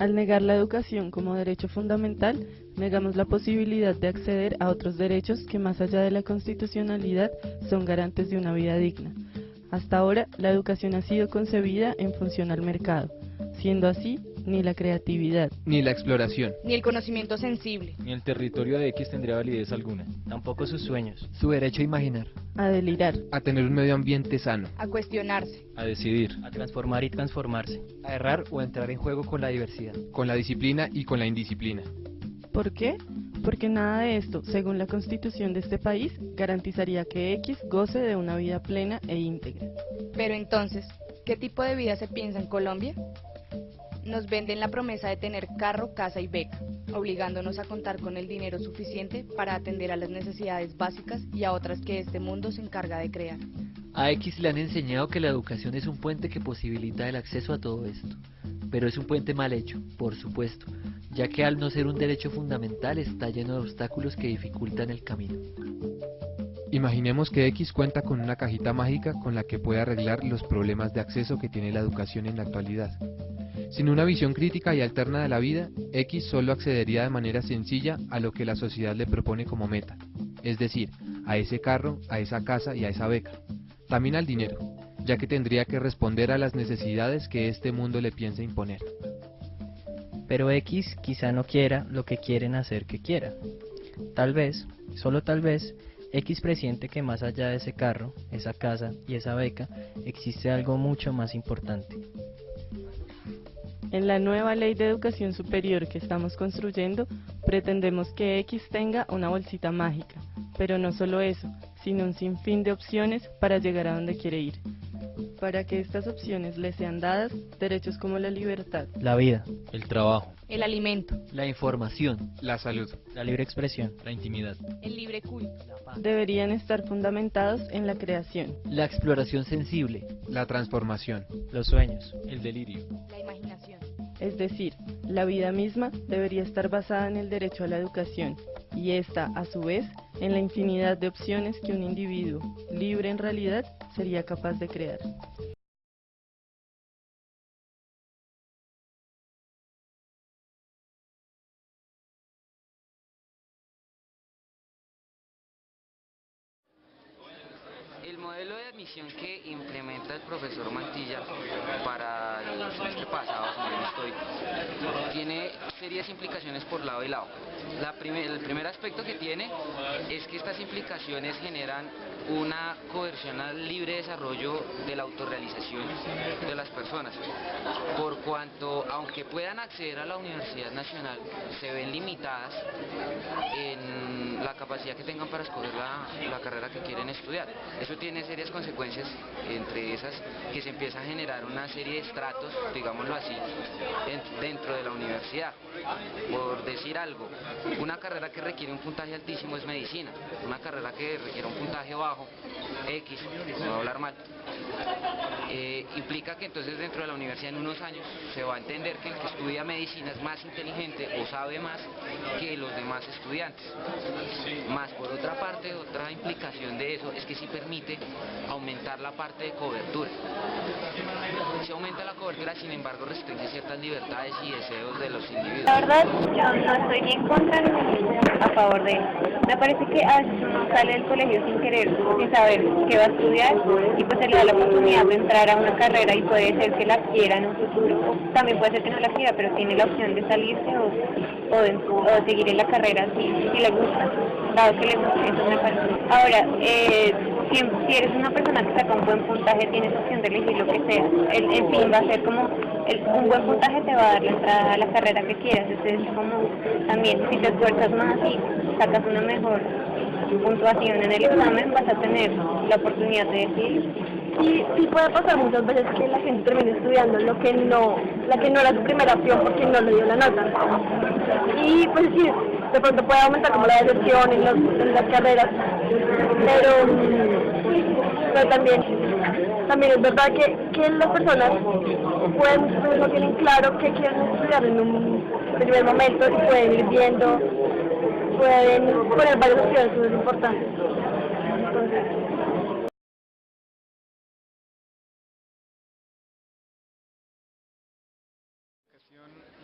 Al negar la educación como derecho fundamental, negamos la posibilidad de acceder a otros derechos que más allá de la constitucionalidad son garantes de una vida digna. Hasta ahora, la educación ha sido concebida en función al mercado. Siendo así, ni la creatividad, ni la exploración, ni el conocimiento sensible, ni el territorio de X tendría validez alguna. Tampoco sus sueños, su derecho a imaginar, a delirar, a tener un medio ambiente sano, a cuestionarse, a decidir, a transformar y transformarse, a errar o a entrar en juego con la diversidad, con la disciplina y con la indisciplina. ¿Por qué? Porque nada de esto, según la Constitución de este país, garantizaría que X goce de una vida plena e íntegra. Pero entonces, ¿qué tipo de vida se piensa en Colombia? Nos venden la promesa de tener carro, casa y beca, obligándonos a contar con el dinero suficiente para atender a las necesidades básicas y a otras que este mundo se encarga de crear. A X le han enseñado que la educación es un puente que posibilita el acceso a todo esto, pero es un puente mal hecho, por supuesto, ya que al no ser un derecho fundamental está lleno de obstáculos que dificultan el camino. Imaginemos que X cuenta con una cajita mágica con la que puede arreglar los problemas de acceso que tiene la educación en la actualidad. Sin una visión crítica y alterna de la vida, X solo accedería de manera sencilla a lo que la sociedad le propone como meta, es decir, a ese carro, a esa casa y a esa beca. También al dinero, ya que tendría que responder a las necesidades que este mundo le piensa imponer. Pero X quizá no quiera lo que quieren hacer que quiera. Tal vez, solo tal vez, X presiente que más allá de ese carro, esa casa y esa beca, existe algo mucho más importante. En la nueva ley de educación superior que estamos construyendo, pretendemos que X tenga una bolsita mágica, pero no solo eso, sino un sinfín de opciones para llegar a donde quiere ir. Para que estas opciones le sean dadas, derechos como la libertad, La vida, el trabajo, El alimento, La información, La salud, la libre expresión, la intimidad, el libre culto, deberían estar fundamentados en la creación, la exploración sensible, la transformación, los sueños, el delirio, la imaginación. es decir, la vida misma debería estar basada en el derecho a la educación, y esta, a su vez, en la infinidad de opciones que un individuo, libre en realidad, sería capaz de crear. El modelo de admisión que implementa el profesor Mantilla para el semestre pasado, si no estoy, tiene serias implicaciones por lado y lado. El primer aspecto que tiene es que estas implicaciones generan una coerción al libre desarrollo de la autorrealización de las personas, por cuanto, aunque puedan acceder a la Universidad Nacional, se ven limitadas en la capacidad que tengan para escoger la carrera que quieren estudiar. Eso tiene serias consecuencias, entre esas que se empieza a generar una serie de estratos, digámoslo así, dentro de la universidad. Por decir algo, una carrera que requiere un puntaje altísimo es medicina, una carrera que requiere un puntaje bajo, X, no voy a hablar mal, implica que entonces dentro de la universidad en unos años se va a entender que el que estudia medicina es más inteligente o sabe más que los demás estudiantes. Más por otra parte, otra implicación de eso es que sí permite aumentar la parte de cobertura. Se aumenta la cobertura, sin embargo restringe ciertas libertades y deseos de los individuos. La verdad, yo no estoy ni en contra ni a favor de él. Me parece que a veces uno sale del colegio sin querer, sin saber qué va a estudiar, y pues se le da la oportunidad de entrar a una carrera y puede ser que la quiera en un futuro, o también puede ser que no la quiera, pero tiene la opción de salirse o de seguir en la carrera si le gusta, dado que le gusta, eso me parece. Ahora, si eres una persona que saca un buen puntaje, tienes opción de elegir lo que sea. En fin, va a ser como un buen puntaje te va a dar la entrada a la carrera que quieras. Entonces, como también si te esfuerzas más y sacas una mejor puntuación en el examen, vas a tener la oportunidad de decidir. Sí puede pasar muchas veces que la gente termine estudiando la que no era su primera opción porque no le dio la nota. Y pues sí, de pronto puede aumentar como la deserción en las carreras, pero también es verdad que las personas pues no tienen claro qué quieren estudiar en un primer momento y pueden ir viendo pueden poner varias opciones, eso es importante. Entonces,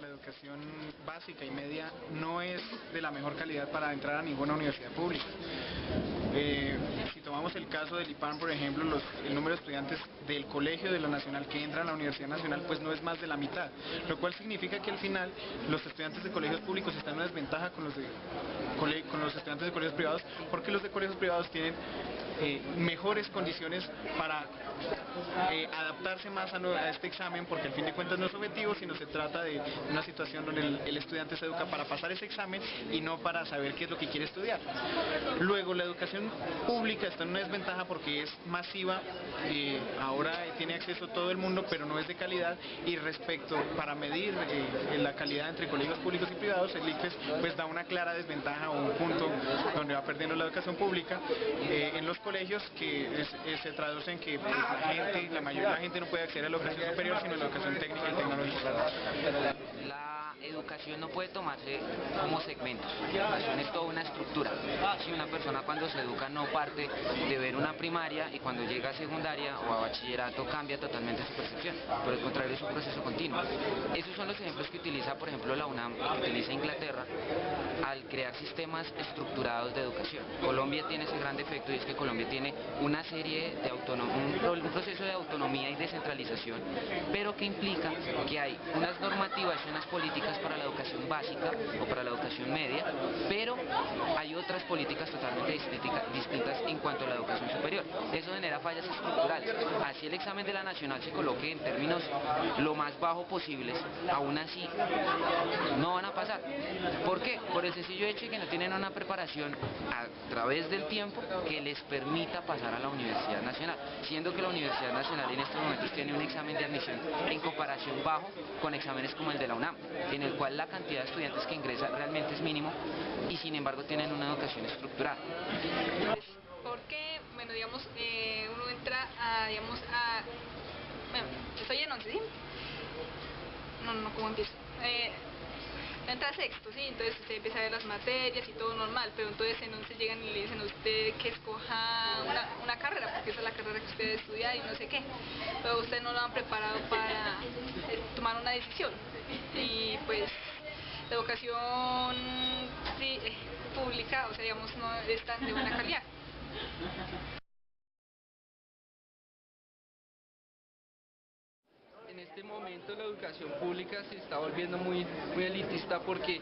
la educación básica y media no es de la mejor calidad para entrar a ninguna universidad pública. Si tomamos el caso del IPAN, por ejemplo, el número de estudiantes del colegio de la Nacional que entran a la Universidad Nacional pues no es más de la mitad, lo cual significa que al final los estudiantes de colegios públicos están en una desventaja con los estudiantes de colegios privados, porque los de colegios privados tienen mejores condiciones para adaptarse más a este examen, porque al fin de cuentas no es objetivo, sino se trata de una situación donde el estudiante se educa para pasar ese examen y no para saber qué es lo que quiere estudiar. Luego, la educación pública está en una desventaja porque es masiva, ahora tiene acceso todo el mundo, pero no es de calidad, y para medir la calidad entre colegios públicos y privados, el ICFES pues da una clara desventaja o un punto donde va perdiendo la educación pública en los colegios, que se traduce en que pues, la mayoría de la gente no puede acceder a la educación superior, sino a la educación técnica y tecnológica. La educación no puede tomarse como segmentos. La educación es toda una estructura. Si una persona cuando se educa no parte de ver una primaria y cuando llega a secundaria o a bachillerato cambia totalmente su percepción. Por el contrario, es un proceso continuo. Esos son los ejemplos que utiliza, por ejemplo, la UNAM, que utiliza Inglaterra al crear sistemas estructurados de educación. Colombia tiene ese gran defecto, y es que Colombia tiene una serie de un proceso de autonomía y descentralización, pero que implica que hay unas normativas y unas políticas para la educación básica o para la educación media, pero hay otras políticas totalmente distintas en cuanto a la educación superior. Eso genera fallas estructurales. Así el examen de la Nacional se coloque en términos lo más bajo posibles, aún así no van a pasar. ¿Por qué? Por el sencillo hecho de que no tienen una preparación a través del tiempo que les permita pasar a la Universidad Nacional, siendo que la Universidad Nacional en estos momentos tiene un examen de admisión en comparación bajo con exámenes como el de la UNAM, en el cual la cantidad de estudiantes que ingresa realmente es mínimo y sin embargo tienen una educación estructural. Porque, bueno, digamos, uno entra bueno, estoy en 11, ¿sí? No, ¿cómo empiezo? Entra a sexto, ¿sí? Entonces usted empieza a ver las materias y todo normal, pero entonces en 11 llegan y le dicen a usted que escoja una carrera, porque esa es la carrera que usted debe estudiar y no sé qué, pero usted no lo han preparado para tomar una decisión, y pues la educación sí, pública, o sea, digamos, no es tan de buena calidad. En este momento la educación pública se está volviendo muy elitista, porque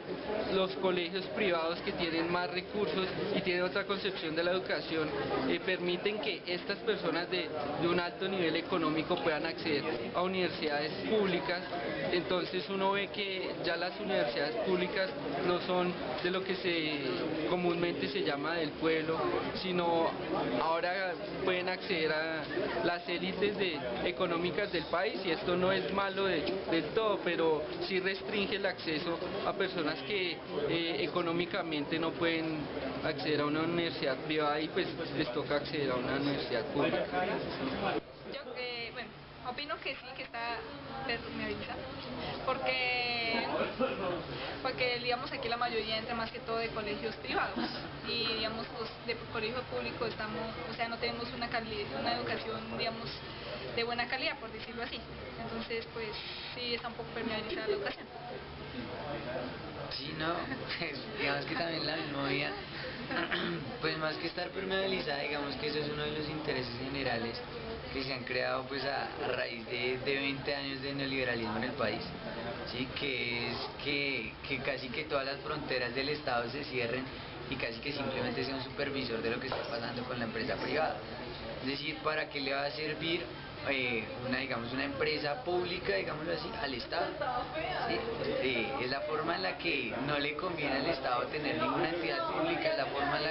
los colegios privados que tienen más recursos y tienen otra concepción de la educación permiten que estas personas de un alto nivel económico puedan acceder a universidades públicas. Entonces uno ve que ya las universidades públicas no son de lo que comúnmente se llama del pueblo, sino ahora pueden acceder a las élites económicas del país, y esto no es malo del todo, pero sí restringe el acceso a personas que económicamente no pueden acceder a una universidad privada y pues les toca acceder a una universidad pública. Yo, bueno, opino que sí, que está permeabilizada, porque digamos aquí la mayoría entra más que todo de colegios privados, y digamos los de colegio público no tenemos una educación, digamos, de buena calidad, por decirlo así. Entonces pues sí está un poco permeabilizada la educación. Sí, no, pues, digamos que también la misma vida, pues más que estar permeabilizada, digamos que eso es uno de los intereses generales que se han creado pues a raíz de 20 años de neoliberalismo en el país, ¿sí? Que es que casi que todas las fronteras del Estado se cierren y casi que simplemente sea un supervisor de lo que está pasando con la empresa privada. Es decir, ¿para qué le va a servir una empresa pública, digámoslo así, al Estado? ¿Sí? Es la forma en la que no le conviene al Estado tener ninguna entidad pública, es la forma en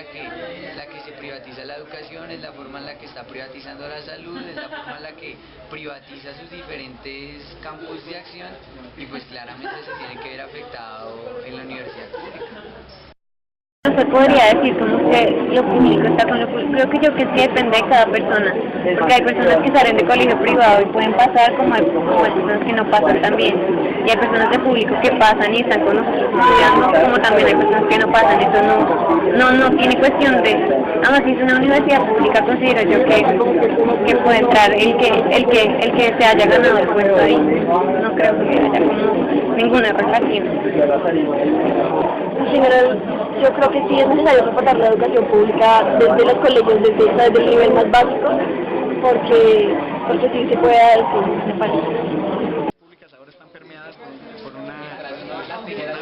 la que se privatiza la educación, es la forma en la que está privatizando la salud, es la forma en la que privatiza sus diferentes campos de acción, y pues claramente se tiene que ver afectado en la universidad pública. No se podría decir como que lo público está con lo público. Creo que sí depende de cada persona. Porque hay personas que salen de colegio privado y pueden pasar, como hay personas que no pasan también. Y hay personas de público que pasan y están con nosotros estudiando, como también hay personas que no pasan. Eso no tiene cuestión de... Aún así es una universidad pública, considero yo que puede entrar el que se haya ganado el puesto ahí. No creo que haya como ninguna relación. En general, yo creo que sí es necesario reforzar la educación pública desde los colegios, desde el nivel más básico, porque sí se puede dar el me parece. Ahora están permeadas por una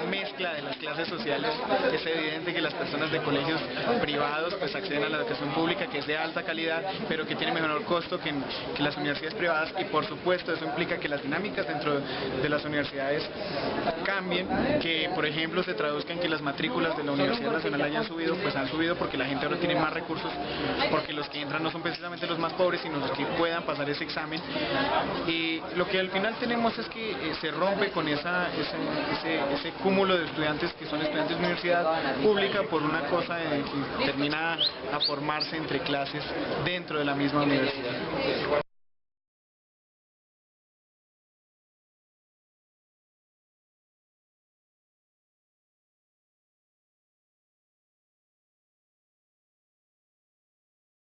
mezcla de las clases sociales. Es evidente que las personas de colegios privados pues acceden a la educación pública, que es de alta calidad, pero que tiene menor costo que las universidades privadas, y por supuesto eso implica que las dinámicas dentro de las universidades cambien, que por ejemplo se traduzca en que las matrículas de la Universidad Nacional hayan subido, pues han subido porque la gente ahora tiene más recursos, porque los que entran no son precisamente los más pobres, sino los que puedan pasar ese examen. Y lo que al final tenemos es que se rompe con ese cúmulo de estudiantes que son estudiantes de universidad pública por una cosa que termina a formarse entre clases dentro de la misma universidad.